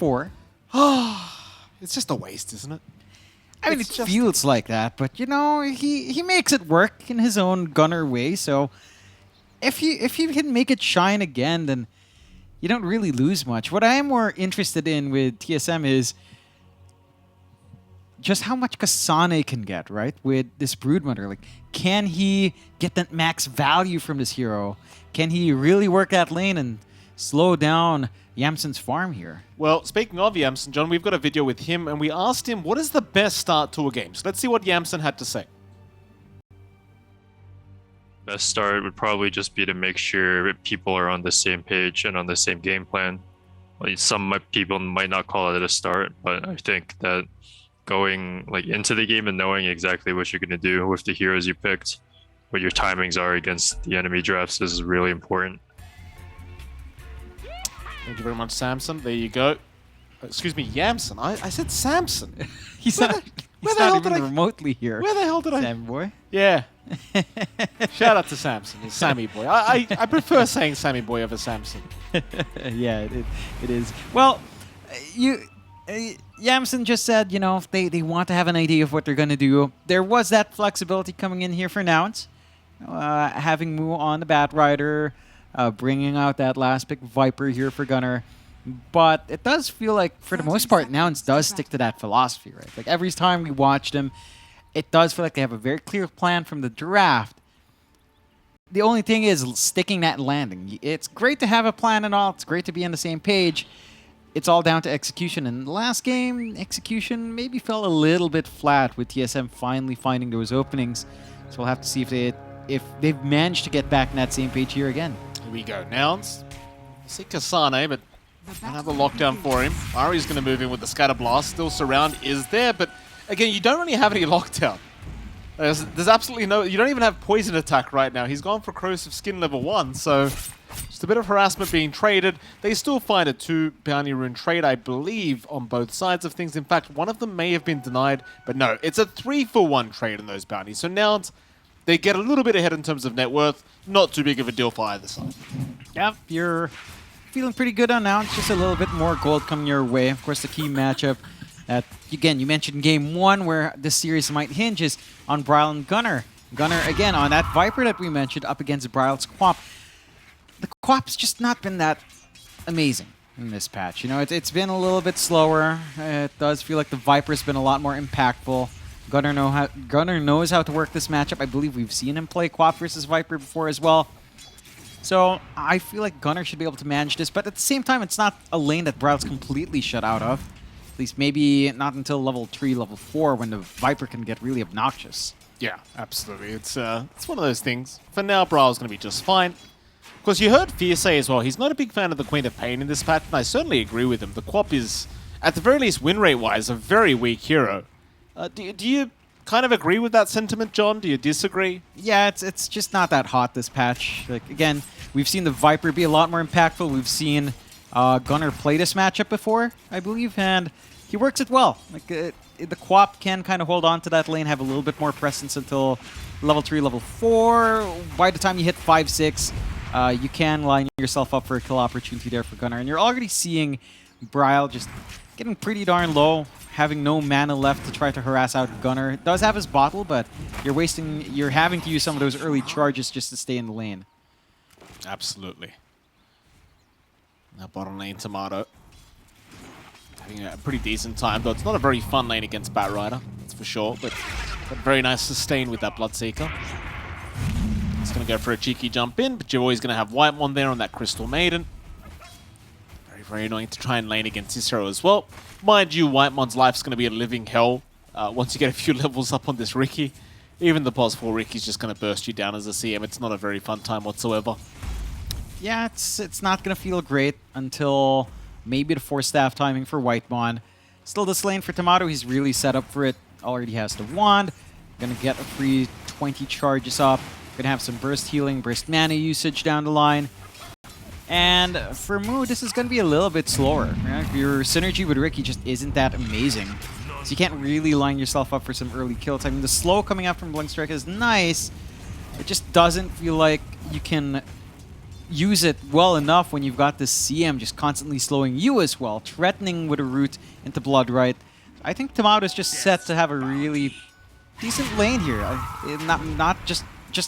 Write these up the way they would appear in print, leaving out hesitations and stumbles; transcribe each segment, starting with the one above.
4. It's just a waste, isn't it? I mean, it feels like that, but you know, he makes it work in his own gunner way. So if you can make it shine again, then you don't really lose much. What I am more interested in with TSM is just how much Kasane can get, right? With this Broodmother. Like, can he get that max value from this hero? Can he really work that lane and slow down Yamsen's farm here? Well, speaking of Yamsen, John, we've got a video with him, and we asked him what is the best start to a game. So let's see what Yamsen had to say. Best start would probably just be to make sure people are on the same page and on the same game plan. Like, some people might not call it a start, but I think that going like into the game and knowing exactly what you're going to do with the heroes you picked, what your timings are against the enemy drafts is really important. Thank you very much, Samson. There you go. Excuse me, Yamsen. I said Samson. He's not even remotely here. Where the hell did I... Sammy boy? Yeah. Shout out to Samson. It's Sammy boy. I prefer saying Sammy boy over Samson. Yeah, it is. Well, Yamsen just said, you know, they want to have an idea of what they're going to do. There was that flexibility coming in here for nouns. Having Mu on the Batrider, bringing out that last pick Viper here for Gunner. But it does feel like, for the most part, nouns does stick to that philosophy, right? Like, every time we watch them, it does feel like they have a very clear plan from the draft. The only thing is sticking that landing. It's great to have a plan and all. It's great to be on the same page. It's all down to execution. And the last game, execution maybe fell a little bit flat with TSM finally finding those openings. So we'll have to see if they've managed to get back in that same page here again. Here we go. Nouns. See Kasane, but another lockdown for him. Ari's going to move in with the Scatter Blast. Still Surround is there, but again, you don't really have any lockdown. There's absolutely no... You don't even have Poison Attack right now. He's gone for Corrosive Skin level 1, so just a bit of harassment being traded. They still find a 2 Bounty Rune trade, I believe, on both sides of things. In fact, one of them may have been denied, but no, it's a 3-for-1 trade in those bounties. So now they get a little bit ahead in terms of net worth. Not too big of a deal for either side. Yep, you're feeling pretty good on now. It's just a little bit more gold coming your way. Of course, the key matchup that, again, you mentioned game 1 where this series might hinge is on Bryle and Gunner. Gunner, again, on that Viper that we mentioned, up against Bryle's Quap. The Quap's just not been that amazing in this patch. You know, it's been a little bit slower. It does feel like the Viper's been a lot more impactful. Gunner knows how to work this matchup. I believe we've seen him play Quap versus Viper before as well. So I feel like Gunner should be able to manage this, but at the same time, it's not a lane that Bryle's completely shut out of. At least maybe not until level 3, level 4, when the Viper can get really obnoxious. Yeah, absolutely. It's one of those things. For now, Bryle's going to be just fine. Of course, you heard Fear say as well, he's not a big fan of the Queen of Pain in this patch, and I certainly agree with him. The Quap is, at the very least, win rate-wise, a very weak hero. Do you kind of agree with that sentiment, John? Do you disagree? Yeah, it's just not that hot this patch. Like, again, we've seen the Viper be a lot more impactful. We've seen Gunner play this matchup before, I believe, and he works it well. Like, the Quap can kind of hold on to that lane, have a little bit more presence until level 3, level 4. By the time you hit 5, 6, you can line yourself up for a kill opportunity there for Gunner. And you're already seeing Bryle just getting pretty darn low, having no mana left to try to harass out Gunner. It does have his bottle, but you're having to use some of those early charges just to stay in the lane. Absolutely. Now bottom lane, Tomato. Having a pretty decent time, though it's not a very fun lane against Batrider, that's for sure, but very nice sustain with that Bloodseeker. It's going to go for a cheeky jump in, but you're always going to have Whitemon there on that Crystal Maiden. Very, very annoying to try and lane against this hero as well. Mind you, Whitemon's life's going to be a living hell once you get a few levels up on this Riki. Even the pos 4 Riki's just going to burst you down as a CM. It's not a very fun time whatsoever. Yeah, it's not going to feel great until maybe the 4-staff timing for Whitemon. Still this lane for Tomato, he's really set up for it. Already has the wand. Gonna get a free 20 charges up. Gonna have some burst healing, burst mana usage down the line. And for Mu, this is gonna be a little bit slower. Right? Your synergy with Riki just isn't that amazing. So you can't really line yourself up for some early kills. I mean, the slow coming out from Blink Strike is nice. It just doesn't feel like you can use it well enough when you've got this CM just constantly slowing you as well, threatening with a route into Blood Right. I think Thiuth is just set to have a really decent lane here. Not just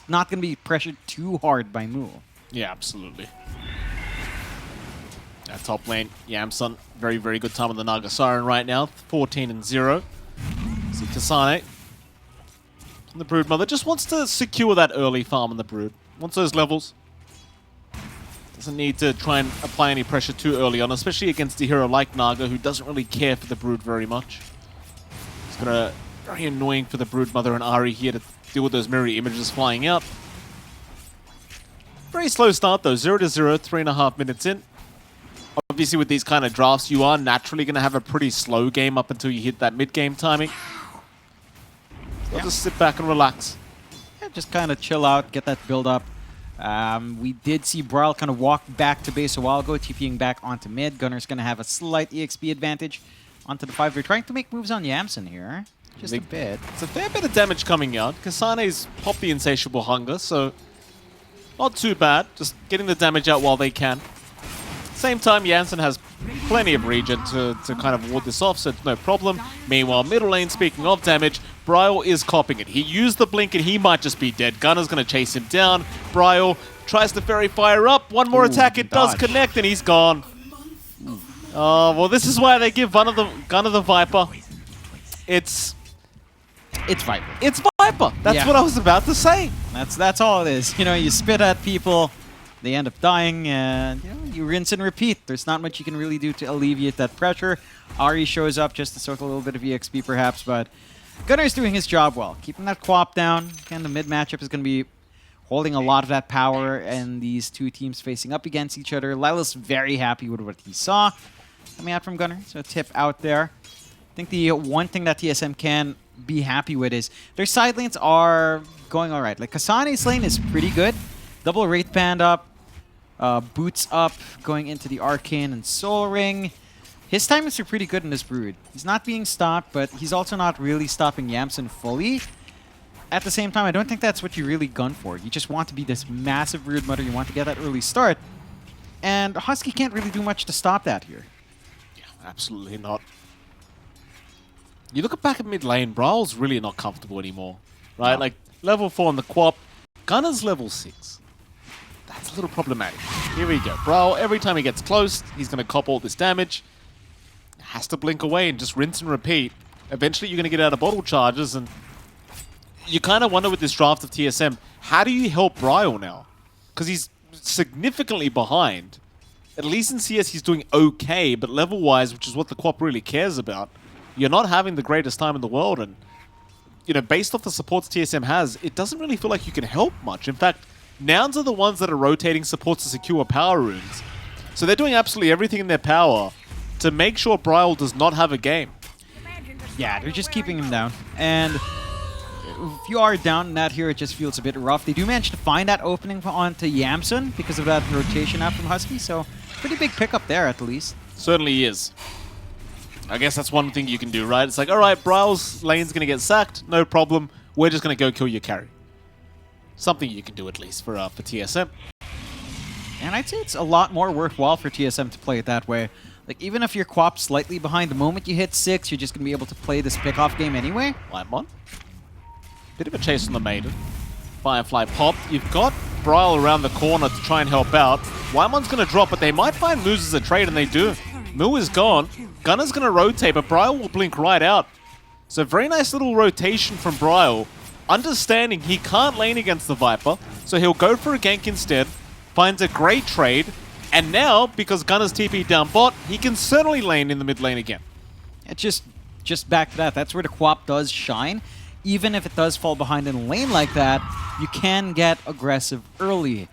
not going to be pressured too hard by Mu. Yeah, absolutely. That top lane, Yamsun, very, very good time on the Naga Siren right now. 14-0. See Kasane. And the Broodmother just wants to secure that early farm on the Brood. Wants those levels. Doesn't need to try and apply any pressure too early on, especially against a hero like Naga, who doesn't really care for the Brood very much. It's gonna very annoying for the Broodmother and Ahri here to deal with those mirror images flying out. Very slow start though, 0-0, 3.5 minutes in. Obviously with these kind of drafts, you are naturally going to have a pretty slow game up until you hit that mid-game timing. So just sit back and relax. Yeah, just kind of chill out, get that build up. We did see Brawl kind of walk back to base a while ago, TPing back onto mid. Gunner's going to have a slight EXP advantage onto the 5. They're trying to make moves on Yamsun here. Just a bit. It's a fair bit of damage coming out. Kasane's popped the Insatiable Hunger, so not too bad. Just getting the damage out while they can. Same time, Yamsun has plenty of regen to kind of ward this off, so it's no problem. Meanwhile, middle lane, speaking of damage, Bryle is copping it. He used the blink and he might just be dead. Gunner's going to chase him down. Bryle tries to fairy fire up. One more attack, it does connect, and he's gone. Oh, well, this is why they give Gunner the Viper. It's Viper. It's Viper. That's what I was about to say. That's all it is. You know, you spit at people, they end up dying, and you rinse and repeat. There's not much you can really do to alleviate that pressure. Ahri shows up just to soak a little bit of EXP perhaps, but Gunner's doing his job well. Keeping that QoP down. Again, the mid matchup is going to be holding a lot of that power, and these two teams facing up against each other. Lila's very happy with what he saw coming out from Gunner, so a tip out there. I think the one thing that TSM can be happy with is their side lanes are going all right. Like, Kasane's lane is pretty good. Double Wraith Band up, Boots up, going into the Arcane and Soul Ring. His timings are pretty good in this Brood. He's not being stopped, but he's also not really stopping Yamsun fully. At the same time, I don't think that's what you really gun for. You just want to be this massive Broodmother. You want to get that early start. And Husky can't really do much to stop that here. Yeah, absolutely not. You look back at mid lane, Brawl's really not comfortable anymore. Right? No. Like, level 4 on the QoP. Gunner's level 6. That's a little problematic. Here we go. Brawl, every time he gets close, he's going to cop all this damage. Has to blink away and just rinse and repeat. Eventually, you're going to get out of bottle charges, and you kind of wonder with this draft of TSM, how do you help Brawl now? Because he's significantly behind. At least in CS, he's doing okay, but level-wise, which is what the QoP really cares about, you're not having the greatest time in the world, and based off the supports TSM has, it doesn't really feel like you can help much. In fact, Nouns are the ones that are rotating supports to secure power runes. So they're doing absolutely everything in their power to make sure Bryle does not have a game. Yeah, they're just keeping him down. And if you are down in that here, it just feels a bit rough. They do manage to find that opening onto Yamsun because of that rotation out from Husky, so pretty big pickup there at least. Certainly is. I guess that's one thing you can do, right? It's like, alright, Bryle's lane's going to get sacked, no problem. We're just going to go kill your carry. Something you can do at least for TSM. And I'd say it's a lot more worthwhile for TSM to play it that way. Like, even if you're QoP slightly behind, the moment you hit 6, you're just going to be able to play this pick-off game anyway. Lightmon. Bit of a chase on the Maiden. Firefly popped. You've got Bryle around the corner to try and help out. Wymon's going to drop, but they might find moves as a trade, and they do. Mu is gone. Gunner's going to rotate, but Bryle will blink right out. So very nice little rotation from Bryle. Understanding he can't lane against the Viper, so he'll go for a gank instead. Finds a great trade. And now, because Gunner's TP down bot, he can certainly lane in the mid lane again. It's just back to that. That's where the QoP does shine. Even if it does fall behind in a lane like that, you can get aggressive early.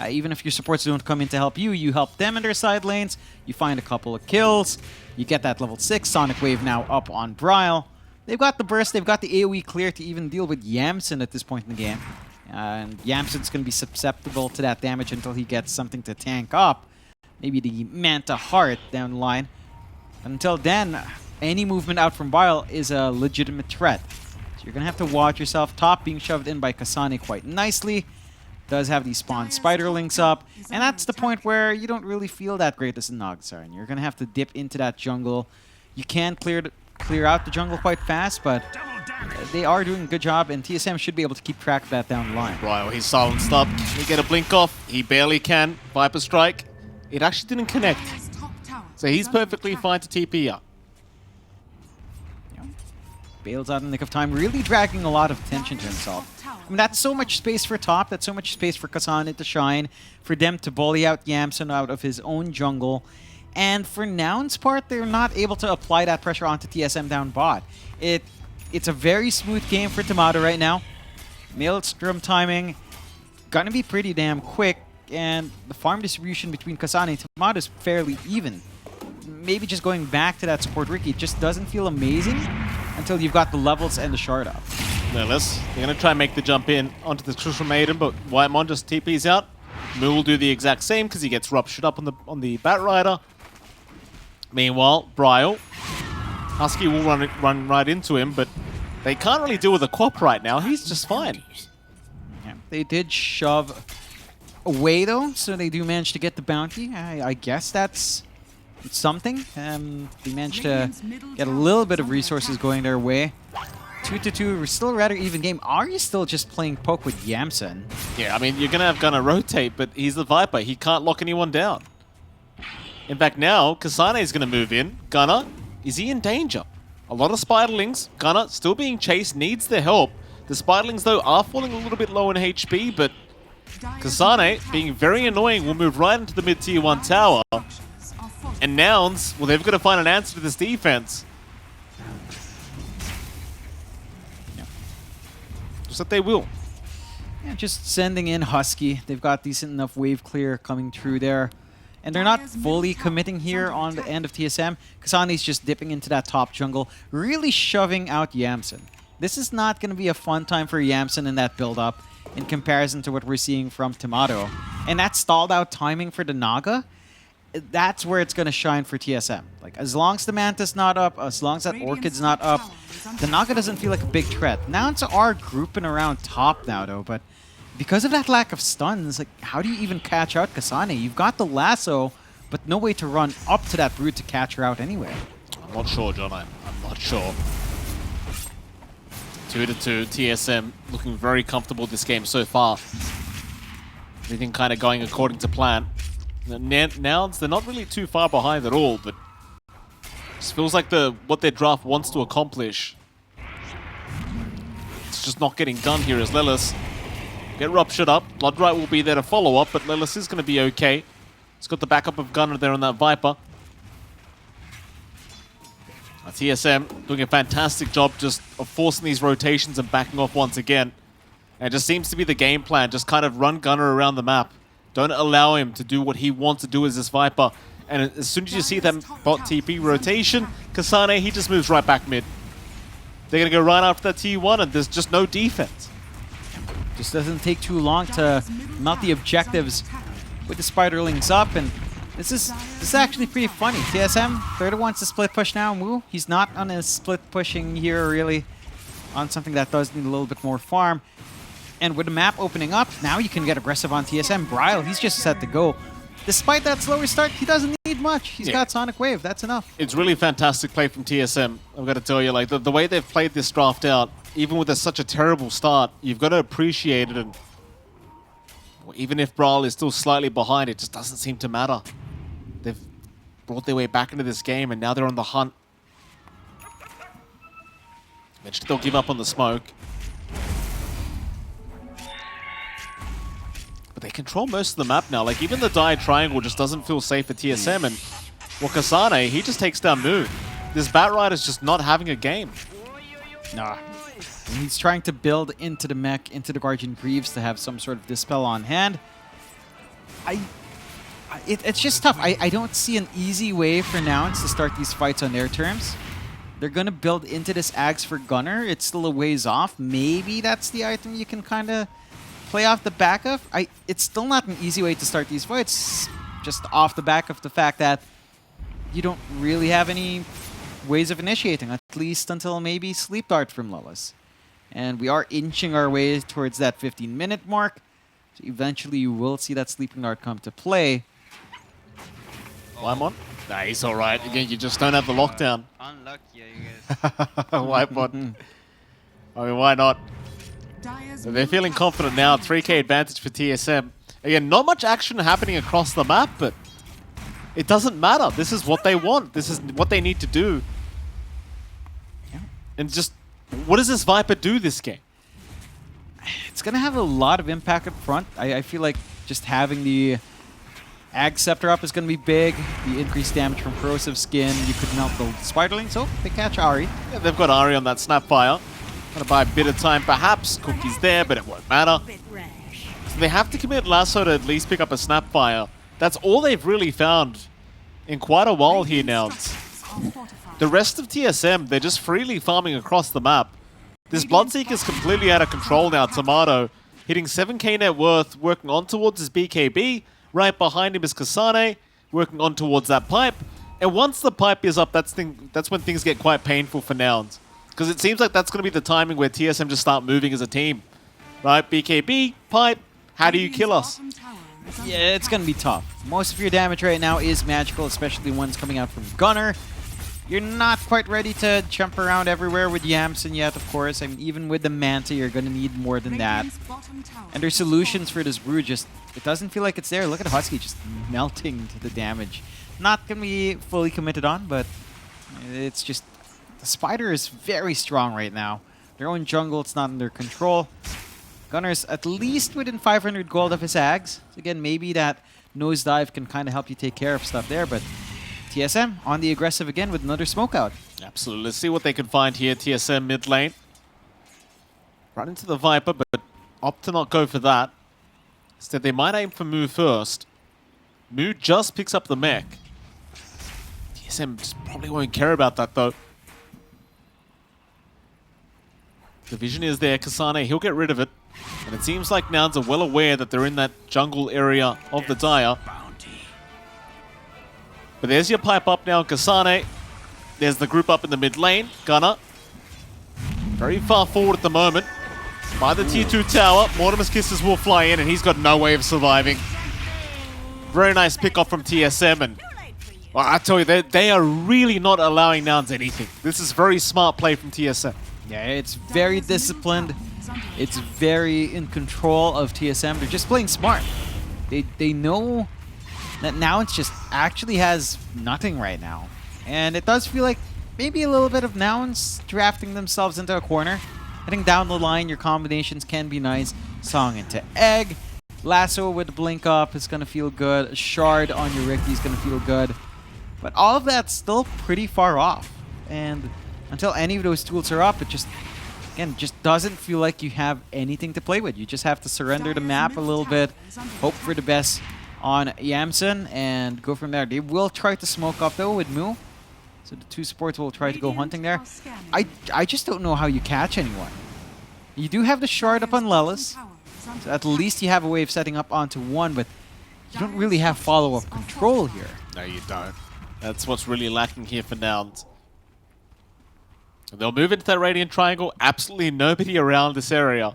Even if your supports don't come in to help you, you help them in their side lanes. You find a couple of kills. You get that level 6 Sonic Wave now up on Bryle. They've got the burst, they've got the AoE clear to even deal with Yamsun at this point in the game. And Yamsun's going to be susceptible to that damage until he gets something to tank up. Maybe the Manta Heart down the line. Until then, any movement out from Bryle is a legitimate threat. So you're going to have to watch yourself. Top being shoved in by Kasane quite nicely. does have these spawn spiderlings up, and that's the point where you don't really feel that great as a Nagsar, and you're gonna have to dip into that jungle. You can clear out the jungle quite fast, but they are doing a good job, and TSM should be able to keep track of that down the line. Right, well, he's silenced up. He get a blink off. He barely can. Viper Strike. It actually didn't connect. So he's perfectly fine to TP up. Bails out in the nick of time, really dragging a lot of attention to himself. I mean, that's so much space for top, that's so much space for Kasane to shine, for them to bully out Yamsen out of his own jungle. And for Noun's part, they're not able to apply that pressure onto TSM down bot. It's a very smooth game for Tomato right now. Maelstrom timing, gonna be pretty damn quick, and the farm distribution between Kasane and Tomato is fairly even. Maybe just going back to that support Ricky, it just doesn't feel amazing until you've got the levels and the shard up. Lilith, they're going to try and make the jump in onto the Crucial Maiden, but Whitemon just TP's out. Moo will do the exact same because he gets ruptured up on the Bat Rider. Meanwhile, Bryle, Husky will run right into him, but they can't really deal with the Quap right now. He's just fine. Yeah, they did shove away though, so they do manage to get the bounty. I guess that's something. They managed to get a little bit of resources going their way. 2-2, we're still a rather even game. Are you still just playing poke with Yamsen? Yeah, I mean, you're going to have Gunnar rotate, but he's the Viper. He can't lock anyone down. In fact, now, Kasane is going to move in. Gunnar, is he in danger? A lot of Spiderlings. Gunnar, still being chased, needs the help. The Spiderlings, though, are falling a little bit low in HP, but Kasane, being very annoying, will move right into the mid-tier 1 tower. And Nouns, well, they've got to find an answer to this defense. Yeah. Just that they will. Yeah, just sending in Husky. They've got decent enough wave clear coming through there. And they're not fully committing here on the end of TSM. Kasane's just dipping into that top jungle, really shoving out Yamsen. This is not going to be a fun time for Yamsen in that build-up in comparison to what we're seeing from Tomato. And that stalled out timing for the Naga, that's where it's going to shine for TSM. Like, as long as the Manta's not up, as long as that Orchid's not up, the Naga doesn't feel like a big threat. Nouns are grouping around top now, though, but because of that lack of stuns, like, how do you even catch out Kasane? You've got the lasso, but no way to run up to that brute to catch her out anyway. I'm not sure, John. I'm not sure. 2-2, TSM looking very comfortable this game so far. Everything kind of going according to plan. Nouns, they're not really too far behind at all, but it feels like what their draft wants to accomplish, it's just not getting done here as Lilith get ruptured up. Bloodright will be there to follow up, but Lilith is going to be okay. He's got the backup of Gunnar there on that Viper. TSM doing a fantastic job just of forcing these rotations and backing off once again. And it just seems to be the game plan, just kind of run Gunnar around the map. Don't allow him to do what he wants to do as this Viper. And as soon as you see them bot TP rotation, Kasane, he just moves right back mid. They're going to go right after that T1, and there's just no defense. Just doesn't take too long to mount the objectives with the Spiderlings up, and this is actually pretty funny. TSM, they're the ones to split push now. Moo, he's not on his split pushing here, really, on something that does need a little bit more farm. And with the map opening up, now you can get aggressive on TSM. Bryle, he's just set to go. Despite that slower start, he doesn't need much. He's got Sonic Wave, that's enough. It's really fantastic play from TSM, I've got to tell you. Like, the way they've played this draft out, even with such a terrible start, you've got to appreciate it. And even if Bryle is still slightly behind, it just doesn't seem to matter. They've brought their way back into this game, and now they're on the hunt. Eventually they'll give up on the smoke. But they control most of the map now. Like, even the Dire Triangle just doesn't feel safe for TSM. And Kasane, he just takes down Moo. This Bat Rider's just not having a game. Nah. And he's trying to build into the mech, into the Guardian Greaves to have some sort of Dispel on hand. It's just tough. I don't see an easy way for Nouns to start these fights on their terms. They're going to build into this Axe for Gunnar. It's still a ways off. Maybe that's the item you can kind of play off the back of. It's still not an easy way to start these fights, just off the back of the fact that you don't really have any ways of initiating, at least until maybe Sleep Dart from Lilith. And we are inching our way towards that 15-minute mark. So eventually you will see that sleeping dart come to play. Wymon? Nah, he's alright. Again, you just don't have the lockdown. Unlucky, I guess. Wymon. I mean, why not? So they're feeling confident now. 3k advantage for TSM. Again, not much action happening across the map, but it doesn't matter. This is what they want. This is what they need to do. And just, what does this Viper do this game? It's going to have a lot of impact up front. I feel like just having the Ag Scepter up is going to be big. The increased damage from Corrosive Skin. You could melt the Spiderling, so they catch Ahri. Yeah, they've got Ahri on that Snapfire. Gonna buy a bit of time, perhaps. Cookie's there, but it won't matter. So they have to commit Lasso to at least pick up a Snapfire. That's all they've really found in quite a while here now. The rest of TSM, they're just freely farming across the map. This Bloodseeker's completely out of control now. Tomato hitting 7k net worth, working on towards his BKB. Right behind him is Kasane, working on towards that pipe. And once the pipe is up, that's when things get quite painful for Nouns. Because it seems like that's going to be the timing where TSM just start moving as a team. Right? BKB, pipe, how do you kill us? Yeah, it's going to be tough. Most of your damage right now is magical, especially ones coming out from Gunner. You're not quite ready to jump around everywhere with Yamsen yet, of course. I mean, even with the Manta, you're going to need more than that. And there's solutions for this Brood, just it doesn't feel like it's there. Look at Husky just melting to the damage. Not going to be fully committed on, but it's just... The Spider is very strong right now. Their own jungle, it's not under control. Gunner's at least within 500 gold of his Ags. So again, maybe that nosedive can kind of help you take care of stuff there, but TSM on the aggressive again with another smoke out. Absolutely. Let's see what they can find here. TSM mid lane. Run into the Viper, but opt to not go for that. Instead, they might aim for Moo first. Moo just picks up the mech. TSM just probably won't care about that, though. The vision is there. Kasane, he'll get rid of it. And it seems like Nouns are well aware that they're in that jungle area of the Dire. But there's your pipe up now, Kasane. There's the group up in the mid lane. Gunner. Very far forward at the moment. By the tier 2 tower. Mortimer's Kisses will fly in and he's got no way of surviving. Very nice pick off from TSM. And well, I tell you, they are really not allowing Nouns anything. This is very smart play from TSM. Yeah, it's very disciplined. It's very in control of TSM. They're just playing smart. They know that Nouns just actually has nothing right now. And it does feel like maybe a little bit of Nouns drafting themselves into a corner. I think down the line, your combinations can be nice. Song into Egg. Lasso with Blink Up is going to feel good. Shard on your Ricky is going to feel good. But all of that's still pretty far off. And until any of those tools are up, it just, again, just doesn't feel like you have anything to play with. You just have to surrender the map a little bit, hope for the best on Yamsen, and go from there. They will try to smoke up, though, with Moo. So the two supports will try to go hunting there. I just don't know how you catch anyone. You do have the shard up on Lelis, so at least you have a way of setting up onto one, but you don't really have follow-up control here. No, you don't. That's what's really lacking here for Nouns. They'll move into that Radiant Triangle. Absolutely nobody around this area.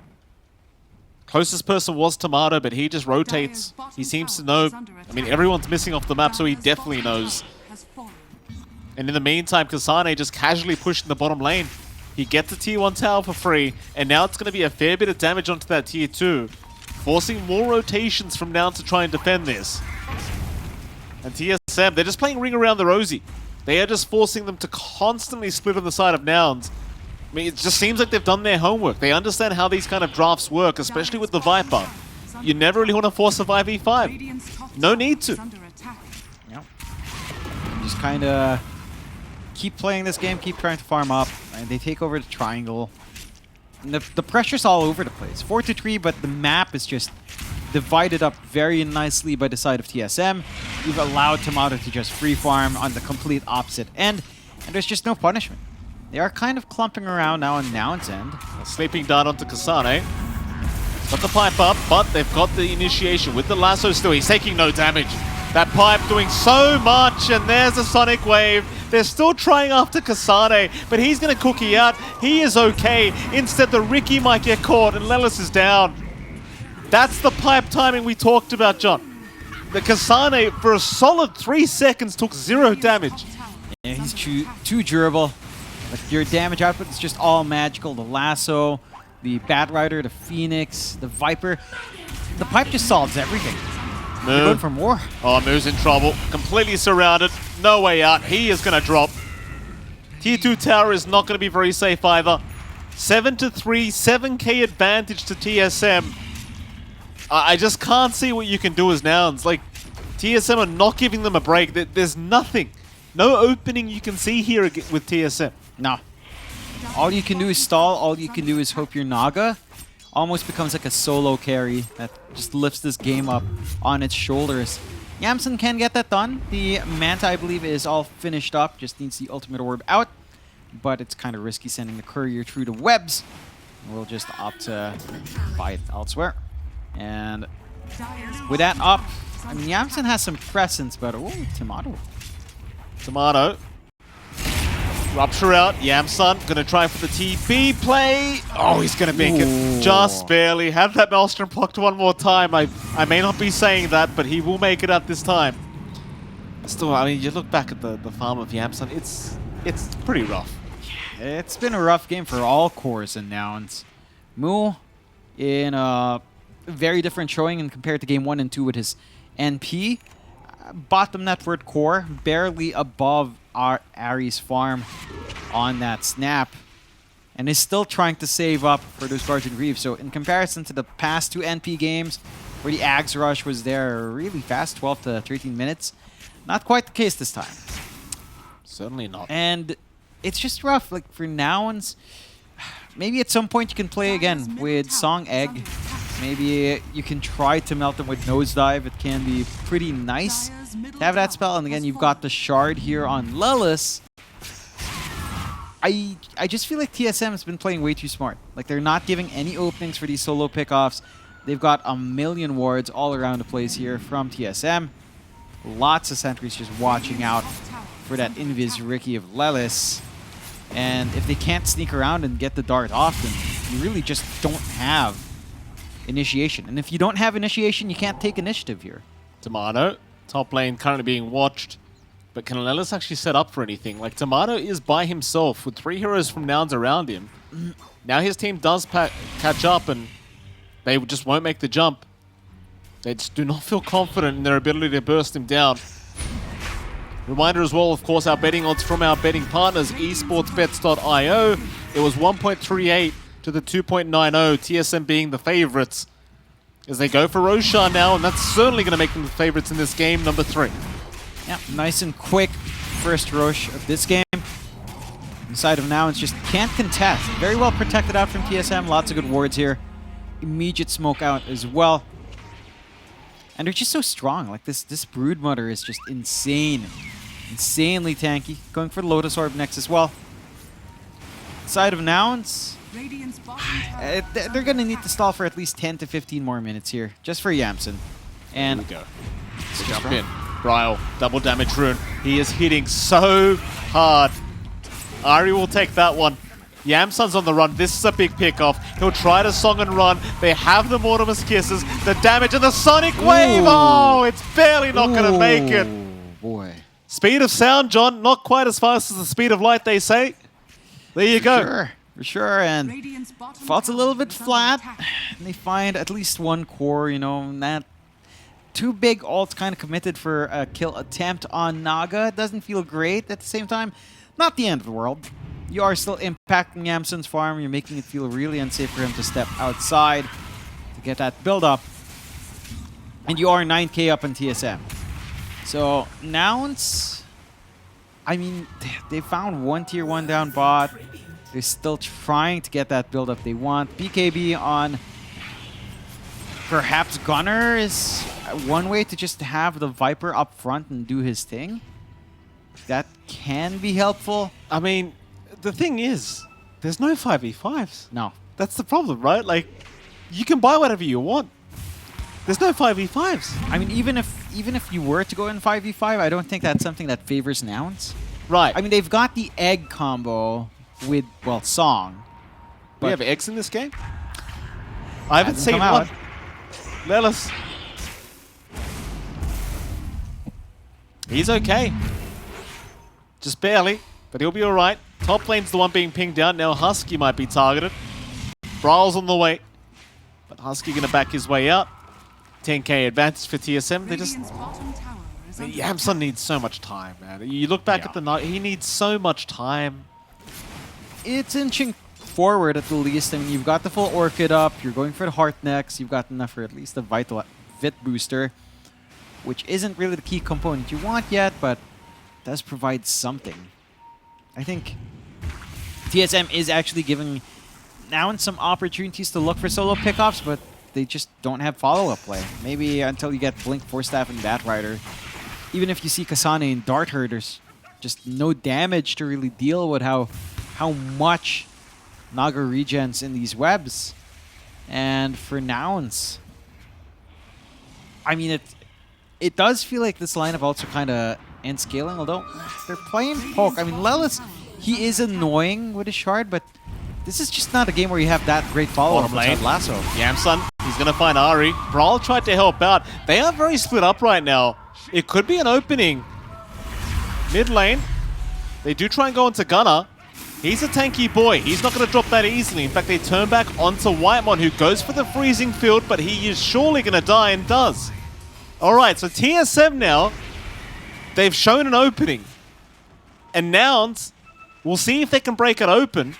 Closest person was Tomato, but he just rotates. He seems to know. I mean, everyone's missing off the map, so he definitely knows. And in the meantime, Kasane just casually pushing the bottom lane. He gets the tier 1 tower for free, and now it's going to be a fair bit of damage onto that tier 2. Forcing more rotations from Nouns to try and defend this. And TSM, they're just playing Ring Around the Rosie. They are just forcing them to constantly split on the side of Nouns. I mean, it just seems like they've done their homework. They understand how these kind of drafts work, especially with the Viper. You never really want to force a 5v5. No need to. Yep. Just kind of keep playing this game, keep trying to farm up, and they take over the triangle. And the pressure's all over the place. 4-3, but the map is just divided up very nicely by the side of TSM. You've allowed Tomato to just free farm on the complete opposite end, and there's just no punishment. They are kind of clumping around now on Nouns' end. Sleeping down onto Kasane. Got the pipe up, but they've got the initiation with the lasso still. He's taking no damage. That pipe doing so much, and there's a Sonic Wave. They're still trying after Kasane, but he's going to cookie out. He is okay. Instead, the Ricky might get caught, and Lelis is down. That's the pipe timing we talked about, John. The Kasane, for a solid 3 seconds, took 0 damage. Yeah, he's too durable. Like, your damage output is just all magical. The lasso, the Bat Rider, the Phoenix, the Viper. The pipe just solves everything. They're going for more. Oh, Moo's in trouble. Completely surrounded. No way out. He is going to drop. Tier 2 tower is not going to be very safe either. 7-3, 7k advantage to TSM. I just can't see what you can do as nouns. Like, TSM are not giving them a break. There's nothing. No opening you can see here with TSM. No. All you can do is stall. All you can do is hope your Naga almost becomes like a solo carry that just lifts this game up on its shoulders. Yamsen can get that done. The Manta, I believe, is all finished up. Just needs the ultimate orb out. But it's kind of risky sending the courier through the webs. We'll just opt to buy it elsewhere. And with that up, I mean, Yamsen has some presence, but oh, Tomato. Rupture out. Yamsun gonna try for the TP play. Oh, he's gonna make it just barely. Have that Maelstrom blocked one more time. I may not be saying that, but he will make it out this time. Still, I mean, you look back at the farm of Yamsun, it's pretty rough. It's been a rough game for all cores and nouns. Mu in a very different showing in compared to game 1 and 2 with his NP. Bottom network core, barely above our Ares farm on that snap. And is still trying to save up for those Guardian Reefs. So in comparison to the past 2 NP games, where the Ags Rush was there really fast, 12 to 13 minutes, not quite the case this time. Certainly not. And it's just rough, like for nouns. Maybe at some point you can play again with Song Egg. Maybe you can try to melt them with Nosedive. It can be pretty nice to have that spell. And again, you've got the Shard here on Lilith. I just feel like TSM has been playing way too smart. Like, they're not giving any openings for these solo pickoffs. They've got a million wards all around the place here from TSM. Lots of sentries just watching out for that Invis Ricky of Lelis. And if they can't sneak around and get the dart off, then you really just don't have initiation. And if you don't have initiation, you can't take initiative here. Tomato, top lane currently being watched. But can Lelis actually set up for anything? Like, Tomato is by himself with 3 heroes from nouns around him. Now his team does catch up and they just won't make the jump. They just do not feel confident in their ability to burst him down. Reminder as well, of course, our betting odds from our betting partners, esportsbets.io. It was 1.38 to the 2.90, TSM being the favorites. As they go for Roshan now, and that's certainly going to make them the favorites in this game, number 3. Yeah, nice and quick first Rosh of this game. Inside of now, it's just can't contest. Very well protected out from TSM, lots of good wards here. Immediate smoke out as well. And they're just so strong. Like, this Broodmother is just insane. Insanely tanky. Going for the Lotus Orb next as well. Side of nouns, they're going to need to stall for at least 10 to 15 more minutes here. Just for Yamsen. And here we go. Let's jump in. Bryle, double damage rune. He is hitting so hard. Ari will take that one. Yamsun's on the run. This is a big pickoff. He'll try to song and run. They have the Mortimer's Kisses. The damage and the Sonic Wave. Oh, it's barely not going to make it. Boy. Speed of sound, John. Not quite as fast as the speed of light, they say. There you go. For sure. And falls a little bit flat. And they find at least one core, you know, that 2 big ults kind of committed for a kill attempt on Naga. Doesn't feel great at the same time. Not the end of the world. You are still impacting Yamsen's farm. You're making it feel really unsafe for him to step outside to get that build up. And you are 9k up on TSM. So, nouns, I mean, they found 1 tier 1 down bot. They're still trying to get that build up they want. BKB on perhaps Gunner is one way to just have the Viper up front and do his thing. That can be helpful. I mean, the thing is, there's no 5v5s. No. That's the problem, right? Like, you can buy whatever you want. There's no 5v5s. I mean, even if you were to go in 5v5, I don't think that's something that favors nouns. Right. I mean, they've got the egg combo with, well, Song. We have eggs in this game? I haven't seen come one. out. Lelis. He's okay. Just barely, but he'll be alright. Top lane's the one being pinged down. Now Husky might be targeted. Brawl's on the way. But Husky gonna back his way out. 10k advantage for TSM. They just... Yamsun needs so much time, man. You look back at the night, he needs so much time. It's inching forward at the least. I mean, you've got the full Orchid up, you're going for the Heart next, you've got enough for at least a Vital Vit booster, which isn't really the key component you want yet, but does provide something. I think TSM is actually giving nouns some opportunities to look for solo pickoffs, but they just don't have follow-up play. Maybe until you get Blink, Force Staff, and Batrider. Even if you see Kasane and Dart Herd, there's just no damage to really deal with how much Naga regens in these webs. And for nouns, I mean, it does feel like this lineup also kind of ends scaling, although they're playing poke. I mean, Lelis, he is annoying with his shard, but this is just not a game where you have that great follow-up with Lasso. Yamsun, he's going to find Ari. Brawl tried to help out. They are very split up right now. It could be an opening. Mid lane, they do try and go into Gunner. He's a tanky boy. He's not going to drop that easily. In fact, they turn back onto Whitemon, who goes for the freezing field, but he is surely going to die and does. All right, so TSM now, they've shown an opening. And Nouns, we'll see if they can break it open.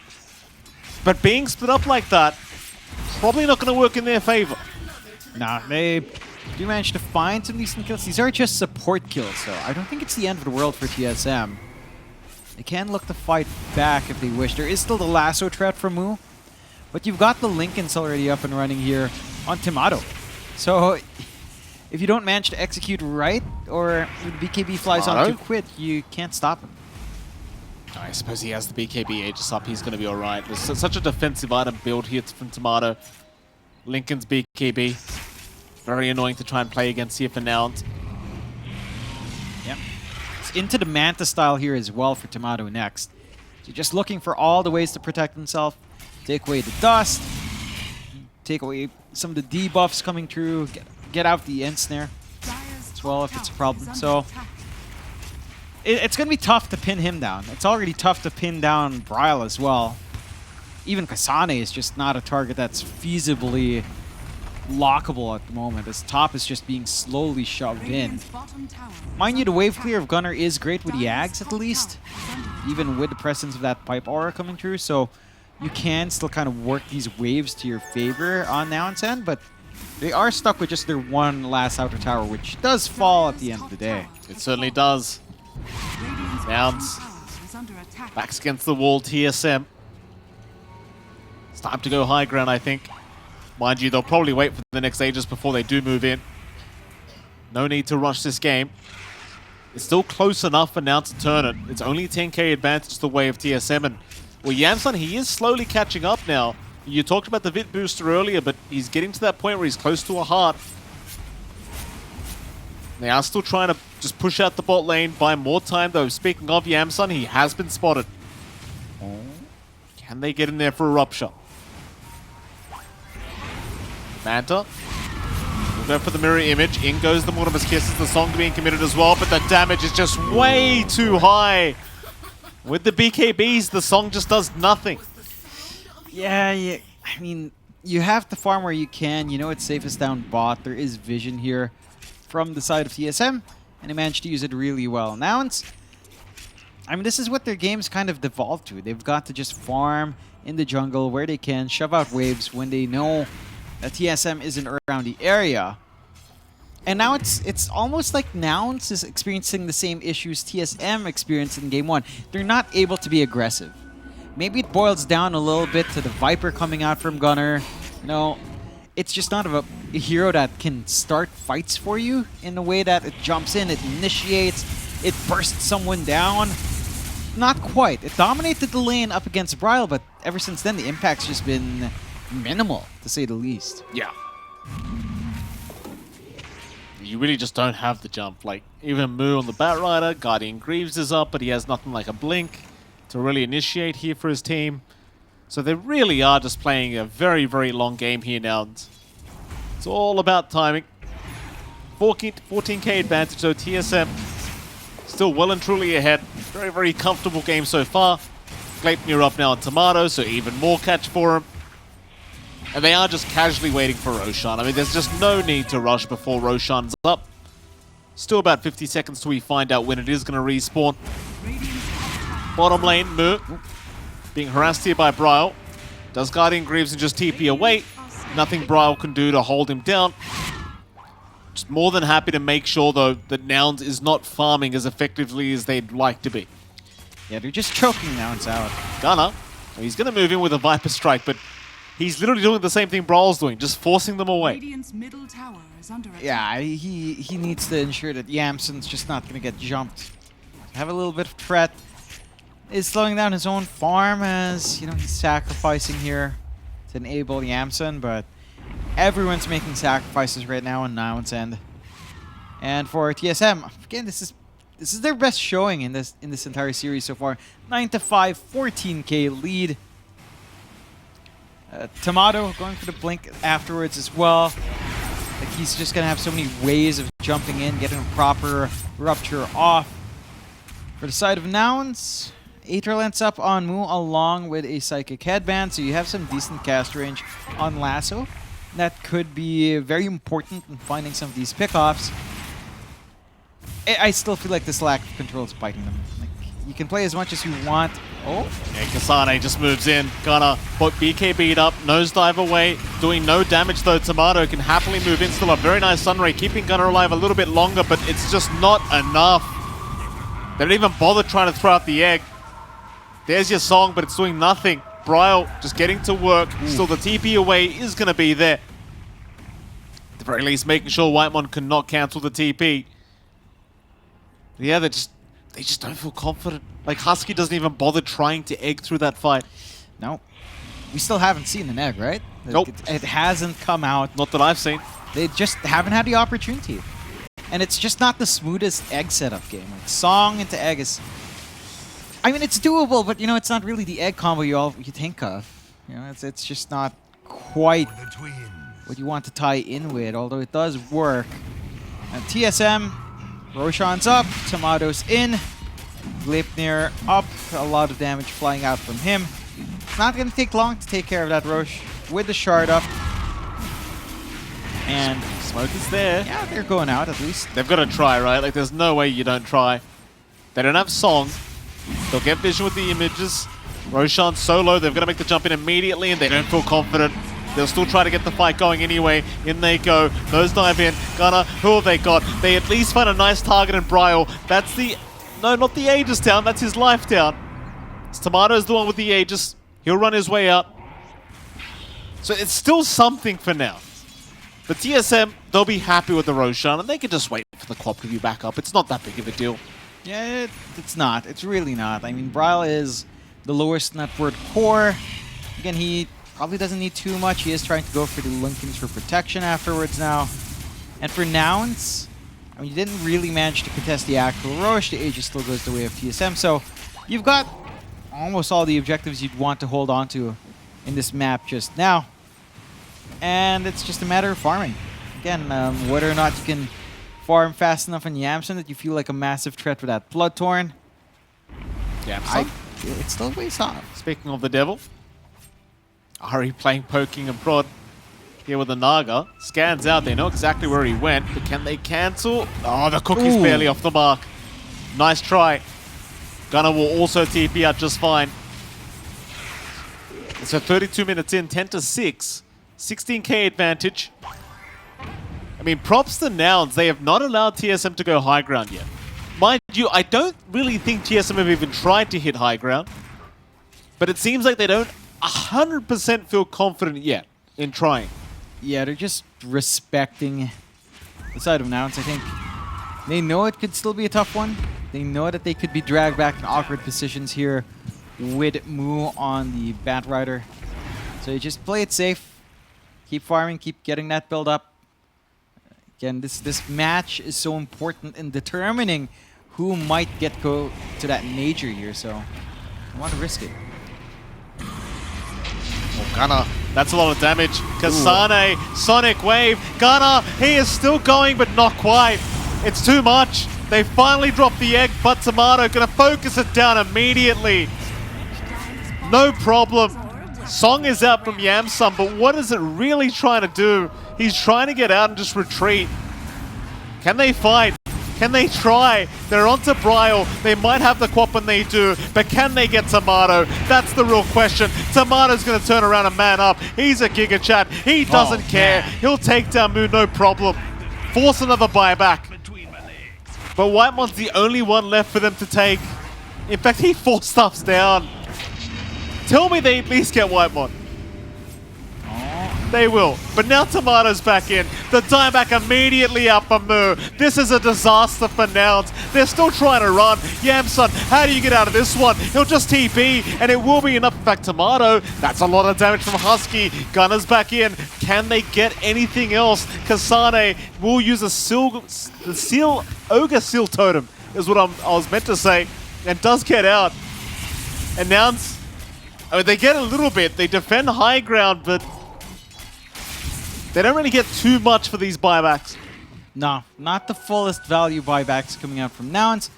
But being split up like that, probably not going to work in their favor. Nah, they do manage to find some decent kills. These are just support kills, so I don't think it's the end of the world for TSM. They can look to fight back if they wish. There is still the lasso threat from Mu, but you've got the Lincolns already up and running here on Timato. So if you don't manage to execute right, or the BKB flies on too quick, you can't stop him. I suppose he has the BKB Aegis up. He's going to be alright. There's such a defensive item build here from Timato. Lincoln's BKB. Very annoying to try and play against here for Nouns. Yep. It's into the Manta style here as well for Timato next. So just looking for all the ways to protect himself. Take away the dust. Take away some of the debuffs coming through. Get out the ensnare as well if it's a problem. So it's going to be tough to pin him down. It's already tough to pin down Bryle as well. Even Kasane is just not a target that's feasibly lockable at the moment. His top is just being slowly shoved in. Mind you, the wave clear of Gunner is great with the Ags at least, even with the presence of that pipe aura coming through, so you can still kind of work these waves to your favor on Nouns end, but they are stuck with just their one last outer tower, which does fall at the end of the day. It certainly does. Nouns backs against the wall, TSM. It's time to go high ground, I think. Mind you, they'll probably wait for the next Aegis before they do move in. No need to rush this game. It's still close enough for now to turn it. It's only 10k advantage to the way of TSM. And well, Yamsun, he is slowly catching up now. You talked about the Vit booster earlier, but he's getting to that point where he's close to a heart. They are still trying to just push out the bot lane, buy more time though. Speaking of Yamsun, he has been spotted. Can they get in there for a rupture? Manta will go for the mirror image. In goes the Mortimer's Kisses, the song being committed as well, but the damage is just way too high. With the BKBs, the song just does nothing. Yeah, I mean, you have to farm where you can. You know it's safest down bot. There is vision here from the side of TSM, and they managed to use it really well. Now, I mean, this is what their game's kind of devolved to. They've got to just farm in the jungle where they can, shove out waves when they know that TSM isn't around the area. And now it's almost like Nouns is experiencing the same issues TSM experienced in Game 1. They're not able to be aggressive. Maybe it boils down a little bit to the Viper coming out from Gunner. You know, it's just not a hero that can start fights for you in a way that it jumps in, it initiates, it bursts someone down. Not quite. It dominated the lane up against Bryle, but ever since then the impact's just been minimal, to say the least. Yeah. You really just don't have the jump. Like, even Mu on the Batrider, Guardian Greaves is up, but he has nothing like a blink to really initiate here for his team. So they really are just playing a very, very long game here now. It's It's all about timing. 14k advantage, so TSM still well and truly ahead. Very, very comfortable game so far. Gleipnir up now on Tomato, so even more catch for him. And they are just casually waiting for Roshan. I mean, there's just no need to rush before Roshan's up. Still about 50 seconds till we find out when it is going to respawn. Bottom lane, Mu being harassed here by Bryle. Does Guardian Greaves and just TP away. Nothing Bryle can do to hold him down. Just more than happy to make sure, though, that Nouns is not farming as effectively as they'd like to be. Yeah, they're just choking Nouns out. Gunnar, he's going to move in with a Viper Strike, but he's literally doing the same thing Bryle's doing, just forcing them away. Radiant's middle tower is under attack. Yeah, he needs to ensure that Yamsen's just not going to get jumped. Have a little bit of threat. Is slowing down his own farm as, you know, he's sacrificing here to enable Yamsen, but everyone's making sacrifices right now on Nouns end. And for TSM, again, this is their best showing in this entire series so far. 9-5, 14k lead. Tomato going for the blink afterwards as well. Like, he's just gonna have so many ways of jumping in, getting a proper rupture off. For the side of Nouns, Aetherlance up on Mu along with a Psychic Headband, so you have some decent cast range on Lasso. That could be very important in finding some of these pickoffs. I still feel like this lack of control is biting them. Like, you can play as much as you want. Oh, yeah, Kasane just moves in. Gonna put BKB'd up, nosedive away, doing no damage though. Tomato can happily move in. Still a very nice Sunray, keeping Gunnar alive a little bit longer, but it's just not enough. They don't even bother trying to throw out the egg. There's your song, but it's doing nothing. Bryle just getting to work. Still, the TP away is going to be there. At the very least, making sure Whitemon cannot cancel the TP. But yeah, they just don't feel confident. Like, Husky doesn't even bother trying to egg through that fight. no. We still haven't seen an egg, right? Nope. It hasn't come out. Not that I've seen. They just haven't had the opportunity. And it's just not the smoothest egg setup game. Like, song into egg is... I mean, it's doable, but, you know, it's not really the egg combo you think of. You know, it's just not quite what you want to tie in with, although it does work. And TSM, Roshan's up, Tomato's in, Gleipnir up, a lot of damage flying out from him. It's not going to take long to take care of that Rosh with the shard up. And Smoke is there. yeah, they're going out at least. They've got to try, right? Like, there's no way you don't try. They don't have song. They'll get vision with the images. Roshan solo, they've got to make the jump in immediately, and they don't feel confident. They'll still try to get the fight going anyway. In they go. Nosedive in. Gunnar, who have they got? They at least find a nice target in Bryle. That's the... No, not the Aegis down. That's his life down. Tomato's the one with the Aegis. He'll run his way out. So it's still something for now. But TSM, they'll be happy with the Roshan, and they can just wait for the Quap to be back up. It's not that big of a deal. Yeah, it's not. It's really not. I mean, Bryle is the lowest net worth core. Again, he probably doesn't need too much. He is trying to go for the Linkings for protection afterwards now. And for Nouns, I mean, you didn't really manage to contest the actual Roche. The Aegis still goes the way of TSM. So you've got almost all the objectives you'd want to hold on to in this map just now. And it's just a matter of farming. Again, whether or not you can farm fast enough on Yamsen that you feel like a massive threat with that Bloodthorn. Yamsen? It's still ways off. Speaking of the devil, Ari playing poking and prod here with the Naga. Scans out, they know exactly where he went, but can they cancel? Oh, the cookie's Ooh. barely off the mark. Nice try. Gunnar will also TP out just fine. So 32 minutes in, 10-6. 16k advantage. I mean, props to Nouns. They have not allowed TSM to go high ground yet. Mind you, I don't really think TSM have even tried to hit high ground. But it seems like they don't 100% feel confident yet in trying. Yeah, they're just respecting the side of Nouns, I think. They know it could still be a tough one. They know that they could be dragged back in awkward positions here with Mu on the Bat Rider. So you just play it safe. Keep farming, keep getting that build up. Again, this match is so important in determining who might go to that major year, so I want to risk it. Oh, Gunnar That's a lot of damage. Kasane, Sonic Wave, Gunner, he is still going, but not quite. It's too much. They finally dropped the egg, but Tomato gonna focus it down immediately. No problem. Song is out from Yamsun, but what is it really trying to do? He's trying to get out and just retreat. Can they fight? Can they try? They're onto Bryle. They might have the quap when they do, but can they get Tomato? That's the real question. Tomato's going to turn around and man up. He's a Giga Chat. He doesn't care. He'll take down Moon, no problem. Force another buyback. But Whitemon's the only one left for them to take. In fact, he forced stuffs down. Tell me they at least get Whitemon. They will. But now Tomato's back in. The dieback immediately out for Moo. This is a disaster for Nouns. They're still trying to run. Yamsun, how do you get out of this one? He'll just TP, and it will be enough. In fact, Tomato, that's a lot of damage from Husky. Gunner's back in. Can they get anything else? Kasane will use the Ogre Seal Totem, is what I was meant to say, and does get out. And Nouns, I mean, they get a little bit. They defend high ground, but they don't really get too much for these buybacks. No, not the fullest value buybacks coming out from Nouns.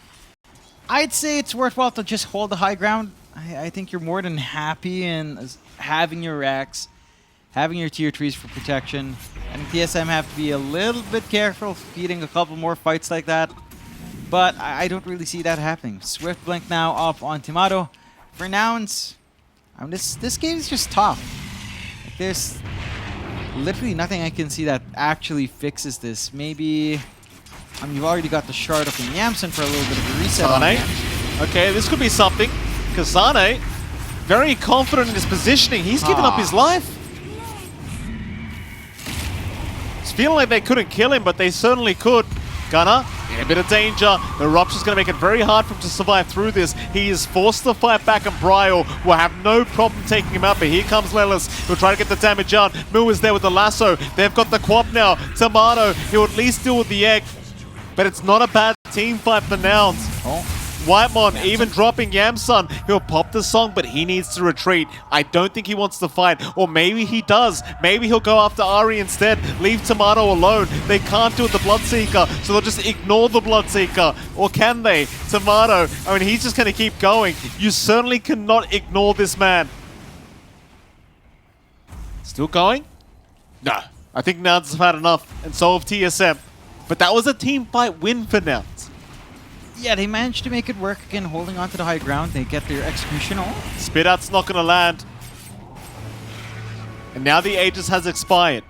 I'd say it's worthwhile to just hold the high ground. I think you're more than happy in having your racks, having your tier 3s for protection. I think TSM have to be a little bit careful feeding a couple more fights like that. But I don't really see that happening. Swift Blink now up on Tomato. For Nouns, I mean, this game is just tough. Like, there's literally nothing I can see that actually fixes this. Maybe, I mean, you've already got the shard up in Yamsun for a little bit of a reset on Sane. Okay, this could be something. Kasane, very confident in his positioning. He's given up his life. It's feeling like they couldn't kill him, but they certainly could. Gunner, in a bit of danger. The Rupture's going to make it very hard for him to survive through this. He is forced to fight back, and Bryle will have no problem taking him out. But here comes Lelis. He'll try to get the damage out. Moo is there with the lasso. They've got the quap now. Tomato, he'll at least deal with the egg. But it's not a bad team fight for Nouns. Whitemon even dropping Yamsun. He'll pop the song, but he needs to retreat. I don't think he wants to fight. Or maybe he does. Maybe he'll go after Ari instead. Leave Tomato alone. They can't do it with the Bloodseeker, so they'll just ignore the Bloodseeker. Or can they? Tomato, I mean, he's just going to keep going. You certainly cannot ignore this man. Still going? No. I think Nouns have had enough, and so have TSM. But that was a team fight win for Nouns. Yeah, they managed to make it work again, holding on to the high ground. They get their execution on. Spit out's not going to land. And now the Aegis has expired.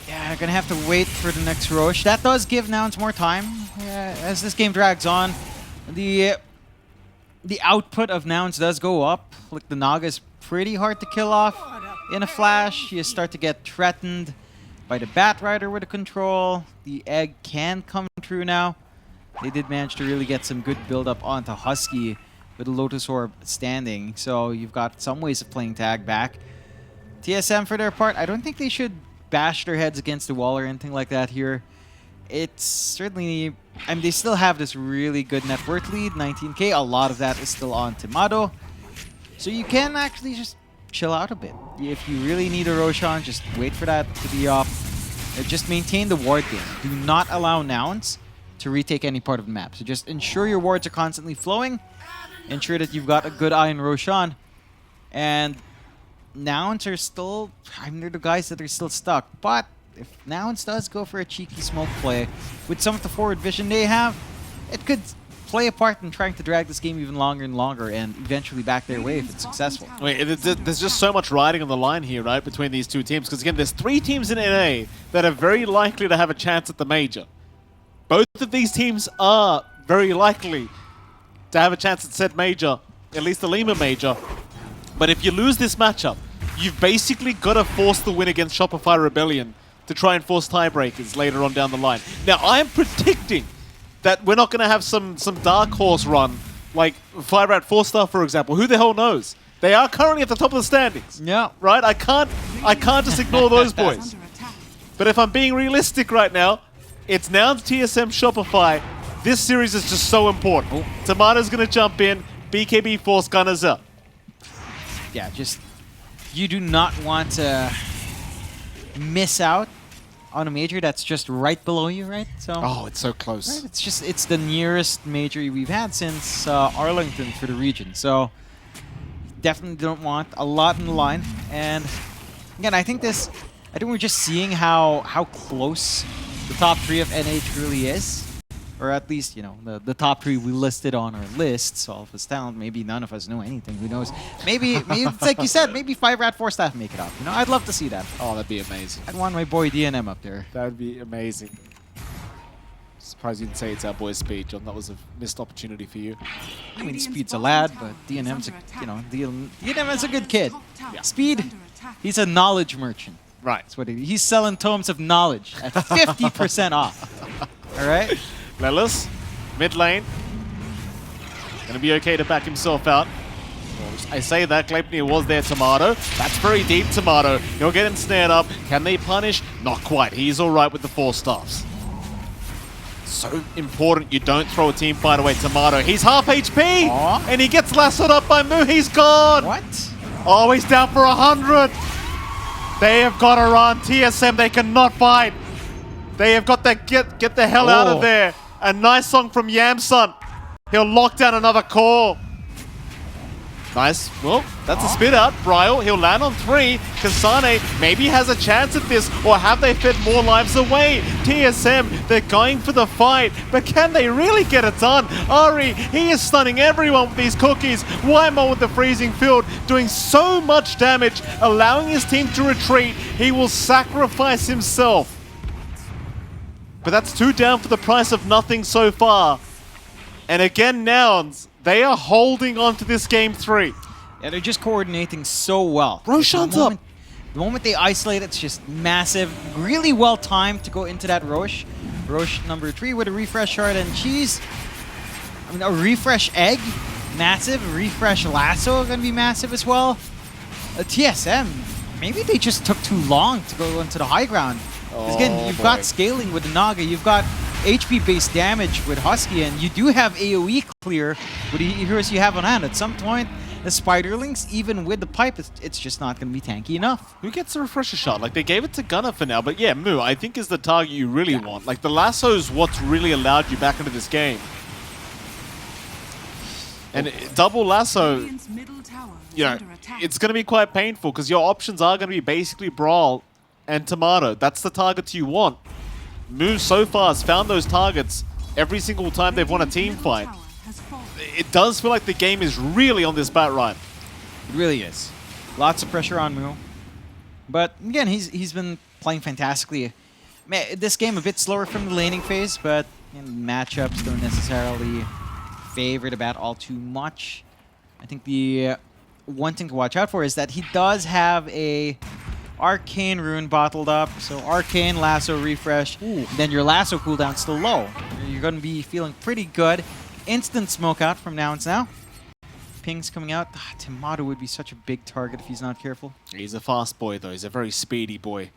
Yeah, gonna have to wait for the next Roche. That does give Nouns more time. As this game drags on, the output of Nouns does go up. Like, the Naga is pretty hard to kill off in a flash. You start to get threatened by the Bat Rider with the control. The egg can come through now. They did manage to really get some good build-up onto Husky with the Lotus Orb standing. So you've got some ways of playing tag back. TSM, for their part, I don't think they should bash their heads against the wall or anything like that here. It's certainly, I mean, they still have this really good net worth lead, 19k. A lot of that is still on Tomato. So you can actually just chill out a bit. If you really need a Roshan, just wait for that to be up. Just maintain the ward game. Do not allow Nouns to retake any part of the map. So just ensure your wards are constantly flowing. Ensure that you've got a good eye on Roshan. And Nouns are still, I mean, they're the guys that are still stuck. But if Nouns does go for a cheeky smoke play with some of the forward vision they have, it could play a part in trying to drag this game even longer and longer and eventually back their way if it's successful. Wait, there's just so much riding on the line here, right, between these two teams. Because again, there's 3 teams in NA that are very likely to have a chance at the major. Both of these teams are very likely to have a chance at said major, at least the Lima major. But if you lose this matchup, you've basically got to force the win against Shopify Rebellion to try and force tiebreakers later on down the line. Now, I am predicting that we're not going to have some dark horse run, like Fire at 4-star, for example. Who the hell knows? They are currently at the top of the standings. Yeah. Right? I can't just ignore those boys. But if I'm being realistic right now, it's now TSM Shopify. This series is just so important. Tomato's going to jump in. BKB force Gunners up. Yeah, just you do not want to miss out on a major that's just right below you, right? So Oh, it's so close. right, it's the nearest major we've had since Arlington for the region. So definitely don't want a lot in the line. And again, I think we're just seeing how close the top 3 of NH really is. Or at least, you know, the top 3 we listed on our list. All of his talent, maybe none of us know anything. Who knows? Maybe it's like you said, maybe 5 Rat 4 staff make it up. You know, I'd love to see that. Oh, that'd be amazing. I'd want my boy DNM up there. That would be amazing. Surprised you didn't say it's our boy Speed, John. That was a missed opportunity for you. I mean, Speed's a lad, but DNM's DNM is a good kid. Speed, he's a knowledge merchant. Right. That's what he's selling tomes of knowledge at 50% off. All right. Lelis, mid lane. Gonna be okay to back himself out. I say that, Gleipnir was there, Tomato. That's very deep, Tomato. He'll get ensnared up. Can they punish? Not quite. He's alright with the 4 staffs. So important you don't throw a team fight away, Tomato. He's half HP! Aww. And he gets lassoed up by Moo. He's gone! What? Oh, he's down for 100! They have got to run. TSM, they cannot fight. They have got to get the hell out of there. A nice song from Yamsun. He'll lock down another core. Nice. Well, that's a spit out. Bryle, he'll land on 3. Kasane maybe has a chance at this, or have they fed more lives away? TSM, they're going for the fight, but can they really get it done? Ari, he is stunning everyone with these cookies. Wymo with the freezing field, doing so much damage, allowing his team to retreat. He will sacrifice himself. But that's 2 down for the price of nothing so far. And again, Nouns, they are holding on to this game 3. Yeah, they're just coordinating so well. Roshan's up. The moment they isolate, it's just massive. Really well timed to go into that Rosh. Rosh number 3 with a refresh shard and cheese. I mean, a refresh egg, massive. A refresh lasso gonna be massive as well. A TSM, maybe they just took too long to go into the high ground. Because again, you've got scaling with the Naga, you've got HP-based damage with Husky, and you do have AoE clear with the heroes you have on hand. At some point, the Spiderlings, even with the pipe, it's just not going to be tanky enough. Who gets a refresher shot? Like, they gave it to Gunner for now, but yeah, Moo, I think is the target you really want. Like, the lasso's what's really allowed you back into this game. And double lasso, you know, it's going to be quite painful because your options are going to be basically Brawl and Tomato. That's the targets you want. Moo so far has found those targets every single time they've won a team fight. It does feel like the game is really on this bat ride. It really is. Lots of pressure on Moo. But again, he's been playing fantastically. Man, this game a bit slower from the laning phase, but you know, matchups don't necessarily favor the bat all too much. I think the one thing to watch out for is that he does have a Arcane Rune bottled up, so Arcane, Lasso, Refresh, then your Lasso cooldown's still low. You're going to be feeling pretty good. Instant smoke out from Nouns now. Pings coming out. Tomato would be such a big target if he's not careful. He's a fast boy, though. He's a very speedy boy.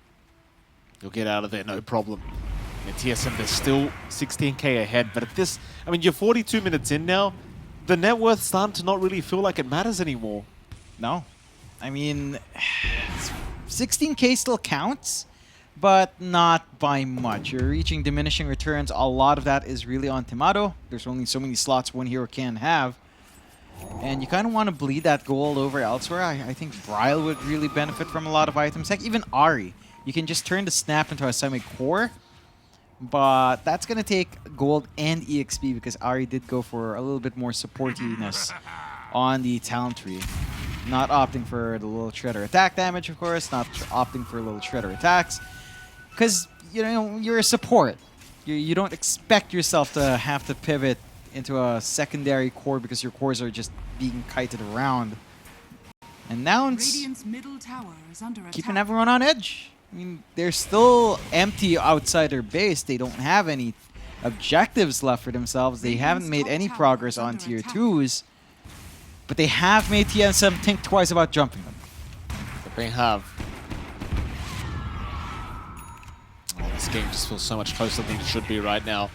He'll get out of there, no problem. And TSM, they're still 16k ahead, but at this, I mean, you're 42 minutes in now. The net worth's starting to not really feel like it matters anymore. No. I mean, 16k still counts, but not by much. You're reaching diminishing returns. A lot of that is really on Tomato. There's only so many slots one hero can have. And you kind of want to bleed that gold over elsewhere. I think Bryle would really benefit from a lot of items. Heck, even Ari. You can just turn the Snap into a semi-core. But that's going to take gold and EXP because Ari did go for a little bit more supportiness on the talent tree. Not opting for the little shredder attack damage, of course. Not opting for little shredder attacks. Because, you know, you're a support. You don't expect yourself to have to pivot into a secondary core because your cores are just being kited around. And now it's keeping everyone on edge. I mean, they're still empty outside their base. They don't have any objectives left for themselves. They haven't made any progress on tier 2s. But they have made TSM think twice about jumping them. But they have. Oh, this game just feels so much closer than it should be right now.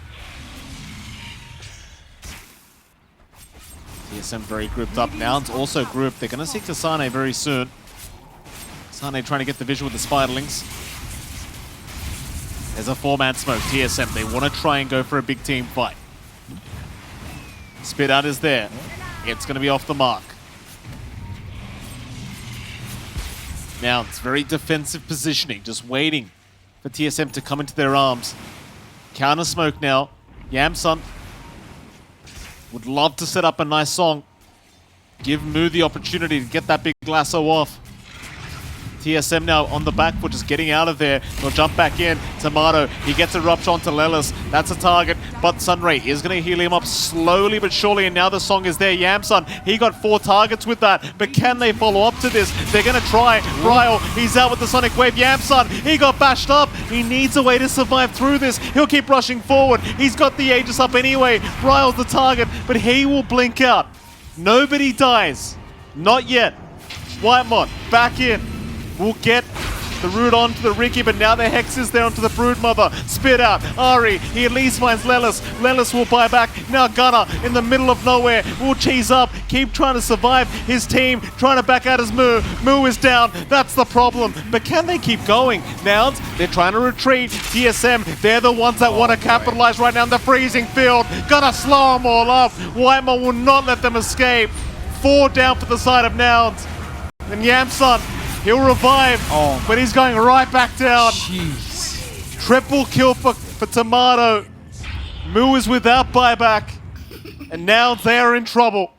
TSM very grouped up. Nouns also grouped. They're going to see Kasane very soon. Sane trying to get the visual with the Spiderlings. There's a 4-man smoke. TSM, they want to try and go for a big team fight. Spit out is there. It's going to be off the mark. Now it's very defensive positioning, just waiting for TSM to come into their arms. Counter smoke now. Yamsun would love to set up a nice song. Give Mu the opportunity to get that big lasso off. TSM now on the back foot, just getting out of there. They'll jump back in. Tomato, he gets a rupture onto Lelis. That's a target, but Sunray is going to heal him up slowly but surely, and now the song is there. Yamsun, he got 4 targets with that, but can they follow up to this? They're going to try. Ryle, he's out with the Sonic Wave. Yamsun, he got bashed up. He needs a way to survive through this. He'll keep rushing forward. He's got the Aegis up anyway. Ryle's the target, but he will blink out. Nobody dies. Not yet. Whitemon, back in. We'll get the root onto the Ricky, but now the Hex is there onto the Broodmother. Spit out. Ari, he at least finds Lelis. Lelis will buy back. Now Gunner in the middle of nowhere will cheese up. Keep trying to survive. His team trying to back out his Mu. Mu is down. That's the problem. But can they keep going? Nouns, they're trying to retreat. TSM, they're the ones that want to capitalize right now in the freezing field. Gonna slow them all up. Whitemon will not let them escape. 4 down for the side of Nouns. And Yamsun, he'll revive, but he's going right back down. Jeez. Triple kill for Tomato. Mu is without buyback, and now they are in trouble.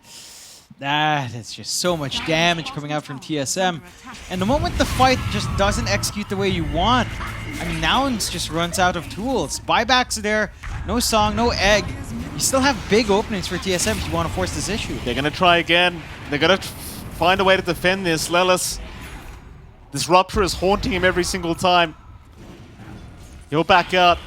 That is just so much damage coming out from TSM. And the moment the fight just doesn't execute the way you want, I mean, Nouns just runs out of tools. Buybacks are there, no song, no egg. You still have big openings for TSM if you want to force this issue. They're going to try again. They're going to find a way to defend this. Lelis, this rupture is haunting him every single time. He'll back out.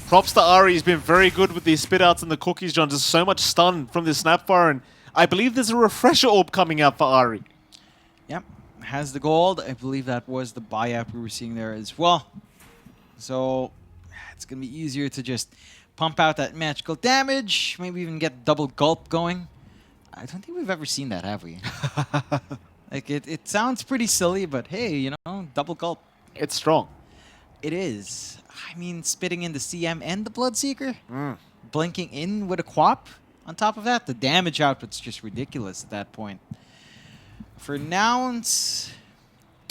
Props to Ari, he's been very good with these spit outs and the cookies, John. Just so much stun from this Snapfire, and I believe there's a refresher orb coming out for Ari. Yep, has the gold. I believe that was the buyout we were seeing there as well. So it's going to be easier to just pump out that magical damage, maybe even get double gulp going. I don't think we've ever seen that, have we? Like, it sounds pretty silly, but hey, you know, double gulp. It's strong. It is. I mean, spitting in the CM and the Bloodseeker, blinking in with a Quap. On top of that, the damage output's just ridiculous at that point. For Nouns,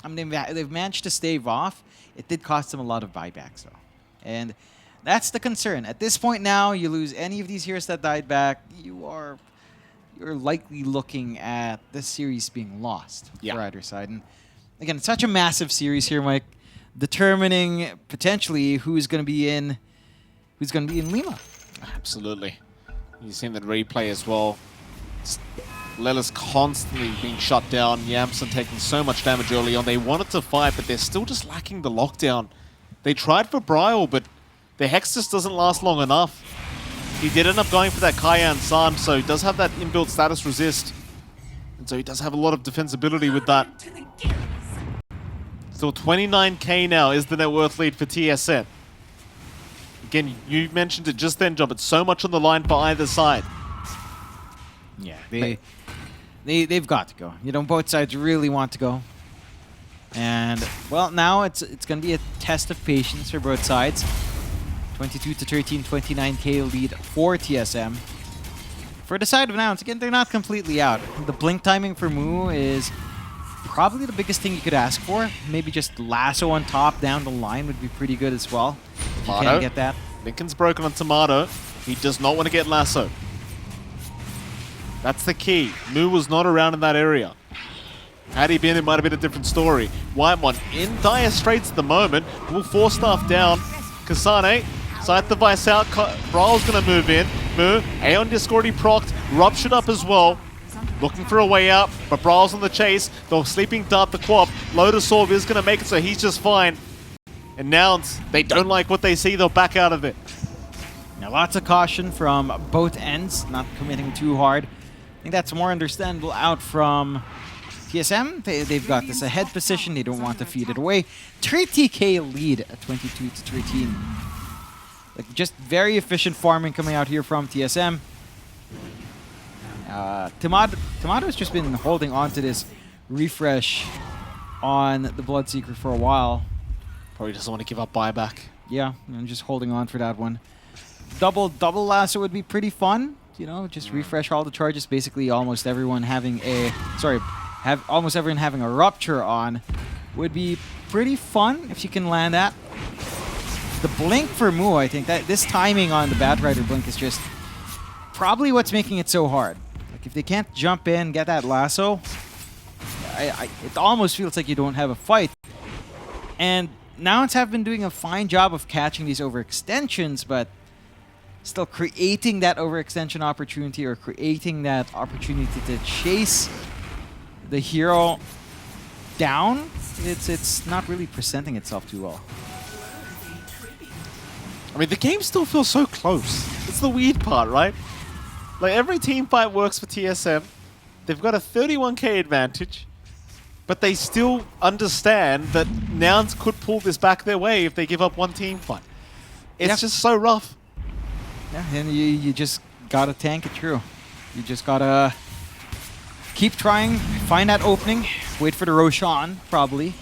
I mean, they've managed to stave off. It did cost them a lot of buybacks, though. And that's the concern. At this point now, you lose any of these heroes that died back, you're likely looking at this series being lost for either side. And again, it's such a massive series here, Mike, determining potentially who's going to be in Lima. Absolutely. You've seen that replay as well. Lelis constantly being shut down. Yamsun taking so much damage early on. They wanted to fight, but they're still just lacking the lockdown. They tried for Bryle, but the Hex just doesn't last long enough. He did end up going for that Kayan San, so he does have that inbuilt status resist. And so he does have a lot of defensibility with that. Still 29k now is the net worth lead for TSM. Again, you mentioned it just then, John, but so much on the line for either side. Yeah, they've got to go. You know, both sides really want to go. And, well, now it's going to be a test of patience for both sides. 22-13, 29k lead for TSM. For the side of Nouns, again, they're not completely out. The blink timing for Mu is probably the biggest thing you could ask for. Maybe just lasso on top down the line would be pretty good as well. If you can get that. Lincoln's broken on Tomato. He does not want to get lasso. That's the key. Mu was not around in that area. Had he been, it might have been a different story. Whitemon in dire straits at the moment. Will force staff down. Kasane, side device out. Bryle's going to move in. Mu, Aeon Disc already procced. Ruptured up as well. Looking for a way out, but Bryle's on the chase. The sleeping dart, the Quap. Lotus Orb is going to make it, so he's just fine. And Nouns, they don't like what they see. They'll back out of it. Now, lots of caution from both ends, not committing too hard. I think that's more understandable out from TSM. They've got this ahead position. They don't want to feed it away. 30k lead at 22-13. Like, just very efficient farming coming out here from TSM. Tomato's just been holding on to this refresh on the Bloodseeker for a while. Probably doesn't want to give up buyback. Yeah, I'm just holding on for that one. Double lasso would be pretty fun. You know, just refresh all the charges. Basically, almost everyone having a almost everyone having a rupture on would be pretty fun if you can land that. The blink for Mu, I think that this timing on the Batrider blink is just probably what's making it so hard. Like if they can't jump in, get that lasso, it almost feels like you don't have a fight. And nouns have been doing a fine job of catching these overextensions, but still creating that overextension opportunity or creating that opportunity to chase the hero down, it's not really presenting itself too well. I mean, the game still feels so close. It's the weird part, right? Like, every team fight works for TSM. They've got a 31k advantage, but they still understand that nouns could pull this back their way if they give up one team fight. It's just so rough. Yeah, and you just gotta tank it through. You just gotta keep trying, find that opening, wait for the Roshan, probably.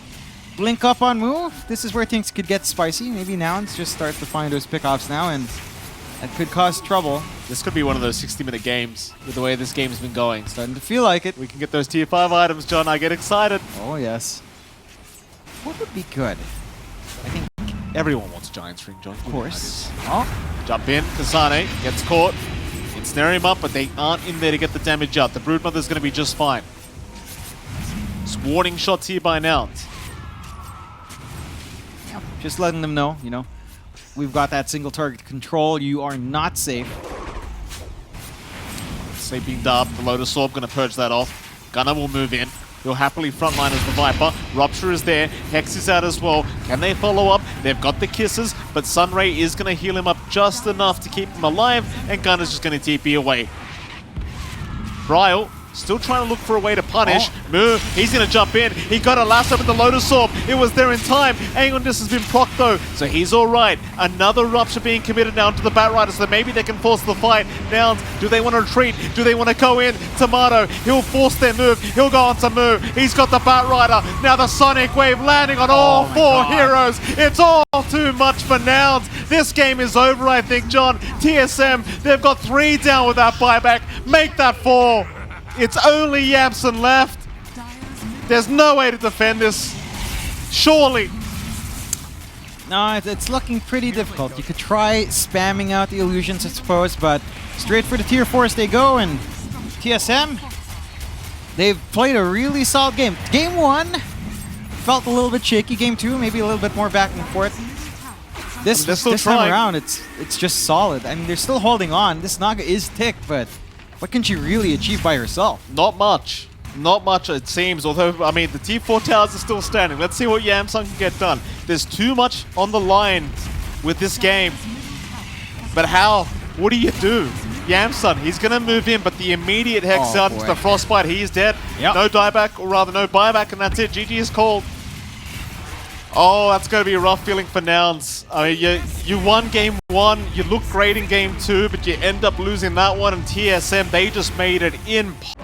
Blink up on move. This is where things could get spicy. Maybe nouns just start to find those pickoffs now, and that could cause trouble. This could be one of those 60-minute games with the way this game's been going. Starting to feel like it. We can get those tier 5 items, John. I get excited. Oh, yes. What would be good? I think, Everyone wants Giant's Ring, John. of course. Jump in. Kasane gets caught. Ensnare him up, but they aren't in there to get the damage out. The Broodmother's going to be just fine. Just warning shots here by nouns. Just letting them know, you know, we've got that single target control. You are not safe. Sleeping Dub, the Lotus Orb going to purge that off. Gunner will move in. He'll happily frontline as the Viper. Rupture is there. Hex is out as well. Can they follow up? They've got the kisses, but Sunray is going to heal him up just enough to keep him alive, and Gunner's just going to TP away. Bryle still trying to look for a way to punish. Mu, he's going to jump in. He got a lasso with the Lotus Orb. It was there in time. Aegon Dis has been procced though, so he's all right. Another Rupture being committed now to the Batrider, so maybe they can force the fight. Nouns, do they want to retreat? Do they want to go in? Tomato, he'll force their move. He'll go on to Mu. He's got the Batrider. Now the Sonic Wave landing on all four heroes. It's all too much for Nouns. This game is over, I think, John. TSM, they've got 3 down with that buyback. Make that 4. It's only Yamson left. There's no way to defend this. Surely. No, it's looking pretty difficult. You could try spamming out the illusions, I suppose, but straight for the tier 4s they go, and TSM, they've played a really solid game. Game 1 felt a little bit shaky. Game 2, maybe a little bit more back and forth. This time around, it's just solid. I mean, they're still holding on. This Naga is ticked, but what can she really achieve by herself? Not much. Not much, it seems. Although, I mean, the T4 towers are still standing. Let's see what Yamsun can get done. There's too much on the line with this game. But how? What do you do? Yamsun, he's going to move in, but the immediate Hex out into the Frostbite, he is dead. Yep. No dieback, or rather no buyback, and that's it. GG is called. Oh, that's going to be a rough feeling for Nouns. I mean, you won game 1, you look great in game 2, but you end up losing that one, and TSM, they just made it impossible.